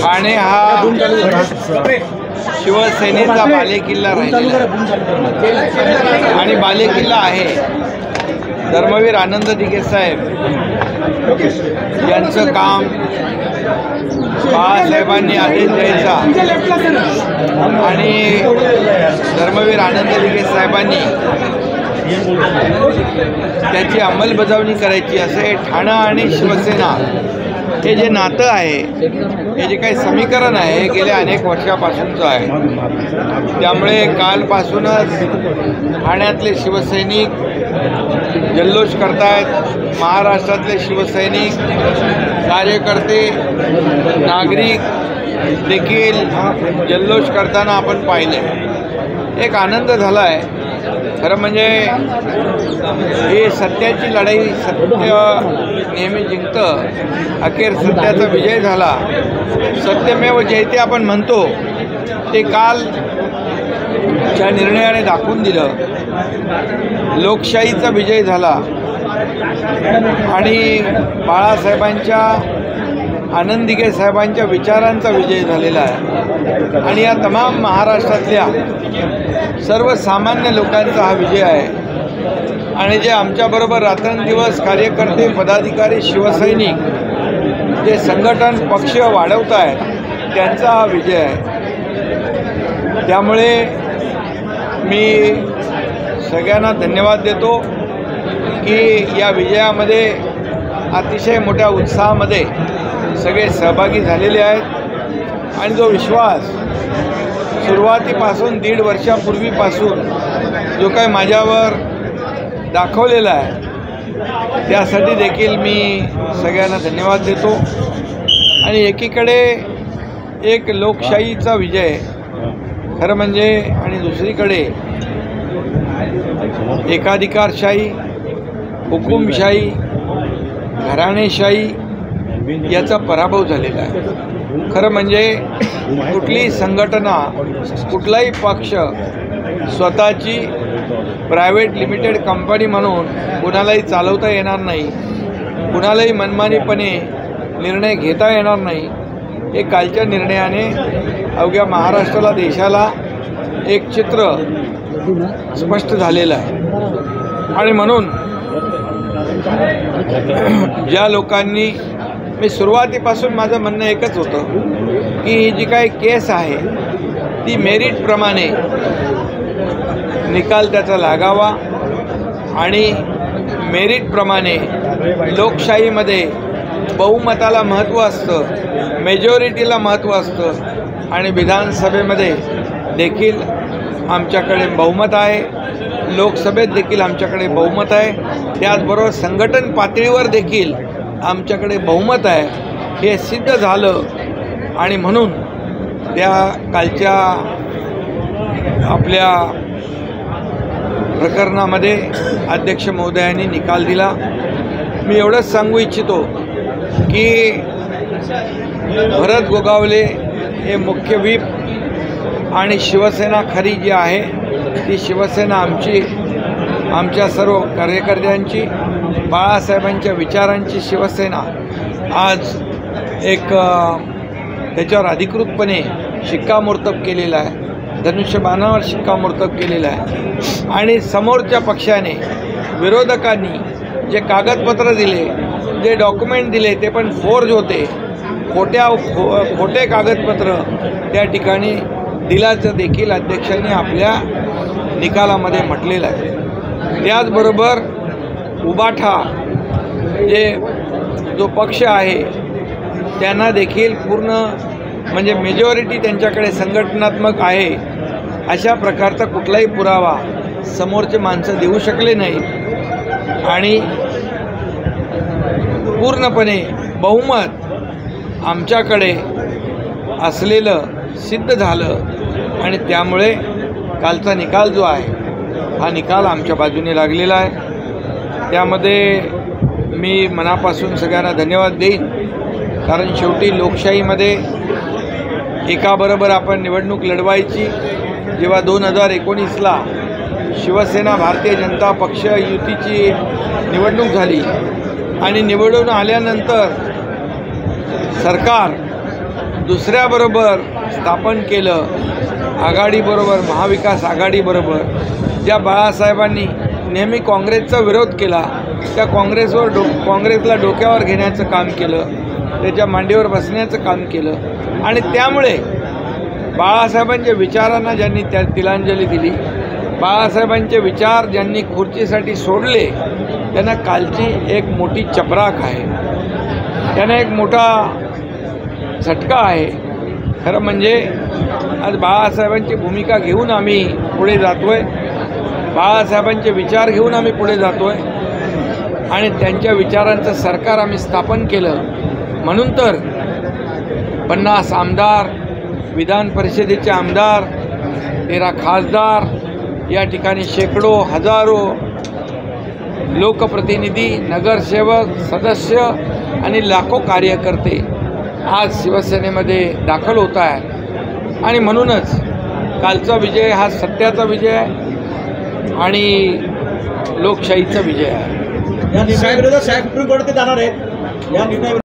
आणि हा शिवसेनेचा बालेकिल्ला राहिलेला आणि बालेकिल्ला आहे धर्मवीर आनंद दिघे साहेब यांचं काम बाळासाहेबांनी आदेश द्यायचा आणि धर्मवीर आनंद दिघे साहेबांनी त्याची अंमलबजावणी करायची असे ठाणं आणि शिवसेना हे जे नातं आहे, हे जे काही समीकरण आहे, हे गेल्या अनेक वर्षापासूनचं आहे. त्यामुळे कालपासूनच ठाण्यातले शिवसैनिक जल्लोष करतायत. महाराष्ट्रातले शिवसैनिक कार्यकर्ते नागरिक देखील जल्लोष करताना आपण पाहिले. एक आनंद झाला आहे. खरं म्हणजे ही सत्याची लढाई, सत्य नेहमी जिंकतं. अखेर सत्याचा विजय झाला. सत्यमेव जयते आपण म्हणतो ते कालच्या निर्णयाने दाखवून दिलं. लोकशाहीचा विजय झाला आणि बाळासाहेबांच्या आनंद दिघे साहेबांच्या विचारांचा विजय झालेला आहे आणि या तमाम महाराष्ट्रातल्या सर्वसामान्य लोकांचा हा विजय आहे. आणि जे आमच्याबरोबर रात्रंदिवस कार्यकर्ते, पदाधिकारी, शिवसैनिक जे संघटन पक्ष वाढवत आहेत त्यांचा हा विजय आहे. त्यामुळे मी सगळ्यांना धन्यवाद देतो की या विजयामध्ये अतिशय मोठ्या उत्साहामध्ये सगळे सहभागी झालेले आहेत आणि जो विश्वास सुरुवातीपासून 1.5 वर्षापूर्वीपासून जो काही माझ्यावर दाखवलेला आहे त्यासाठी देखील मी सगळ्यांना धन्यवाद देतो. आणि एकीकडे एक लोकशाहीचा विजय खरं म्हणजे आणि दुसरीकडे एकाधिकारशाही, हुकुमशाही, घराणेशाही याचा पराभव झालेला आहे. खरं म्हणजे कुठलीही संघटना, कुठलाही पक्ष स्वतःची प्रायव्हेट लिमिटेड कंपनी म्हणून कुणालाही चालवता येणार नाही, कुणालाही मनमानीपणे निर्णय घेता येणार नाही. हे कालच्या निर्णयाने अवघ्या महाराष्ट्राला, देशाला एक चित्र स्पष्ट झालेलं आहे. आणि म्हणून ज्या लोकांनी, मी सुरुवातीपासून माझं म्हणणं एकच होतं की ही जी काही केस आहे ती मेरिटप्रमाणे निकाल त्याचा लागावा आणि मेरिटप्रमाणे लोकशाहीमध्ये बहुमताला महत्त्व असतं, मेजॉरिटीला महत्त्व असतं आणि विधानसभेमध्ये देखील आमच्याकडे बहुमत आहे, लोकसभेत देखील आमच्याकडे बहुमत आहे, त्याचबरोबर संघटन पातळीवर देखील आमच्याकडे बहुमत आहे. हे सिद्ध झालं आणि म्हणून त्या कालच्या आपल्या प्रकरणामध्ये अध्यक्ष महोदयांनी निकाल दिला. मी एवढंच सांगू इच्छितो की भरत गोगावले हे मुख्य व्हीप आणि शिवसेना खरी जी आहे ती शिवसेना आमची, आमच्या सर्व कार्यकर्त्यांची, बाळासाहेबांच्या विचारांची शिवसेना आज एक त्याच्यावर अधिकृतपणे शिक्कामोर्तब केलेला आहे, धनुष्यबाणावर शिक्कामोर्तब केलेला आहे. आणि समोरच्या पक्षाने, विरोधकांनी जे कागदपत्र दिले, जे डॉक्युमेंट दिले ते पण फोर्ज होते, खोटे कागदपत्र त्या ठिकाणी दिल्याचं देखील अध्यक्षांनी आपल्या निकालामध्ये म्हटलेलं आहे. त्याचबरोबर उबाठा जो पक्ष आहे त्यांना देखील पूर्ण म्हणजे मेजॉरिटी त्यांच्याकडे संघटनात्मक आहे अशा प्रकारचा कुठलाही पुरावा समोरचे माणसं देऊ शकले नाहीत आणि पूर्णपणे बहुमत आमच्याकडे असलेलं सिद्ध झालं आणि त्यामुळे कालचा निकाल जो आहे हा निकाल आमच्या बाजूने लागलेला आहे. त्यामध्ये मी मनापासून सगळ्यांना धन्यवाद देईन, कारण शेवटी लोकशाहीमध्ये एकाबरोबर आपण निवडणूक लढवायची. जेव्हा 2019ला शिवसेना भारतीय जनता पक्ष युतीची निवडणूक झाली आणि निवडून आल्यानंतर सरकार दुसऱ्याबरोबर स्थापन केलं, आघाडीबरोबर, महाविकास आघाडीबरोबर. ज्या बाळासाहेबांनी नेहमी काँग्रेसचा विरोध केला त्या काँग्रेसला डोक्यावर घेण्याचं काम केलं, त्याच्या मांडीवर बसण्याचं काम केलं आणि त्यामुळे बाळासाहेबांच्या विचारांना ज्यांनी तिलांजली दिली, बाळासाहेबांचे विचार ज्यांनी खुर्चीसाठी सोडले, त्यांना कालची एक मोठी चपराक आहे, त्यांना एक मोठा झटका आहे. खरं म्हणजे आज बाळासाहेबांची भूमिका घेऊन आम्ही पुढे जातोय, बाळासाहेबांचे विचार घेऊन आम्ही पुढे जातोय आणि त्यांच्या विचारांचं सरकार आम्ही स्थापन केलं. म्हणून तर 50 आमदार, विधान परिषदेचे आमदार, 13 खासदार, या ठिकाणी शेकडो हजारो लोकप्रतिनिधी, नगरसेवक, सदस्य आणि लाखो कार्यकर्ते आज शिवसेनेमध्ये दाखल होत आहेत आणि म्हणूनच कालचा विजय हा सत्याचा विजय आहे आणि लोकशाहीचा विजय आहे. या निर्णयाविरोधात साहेब सुप्रीम कोर्टात जाणार आहेत. या निर्णया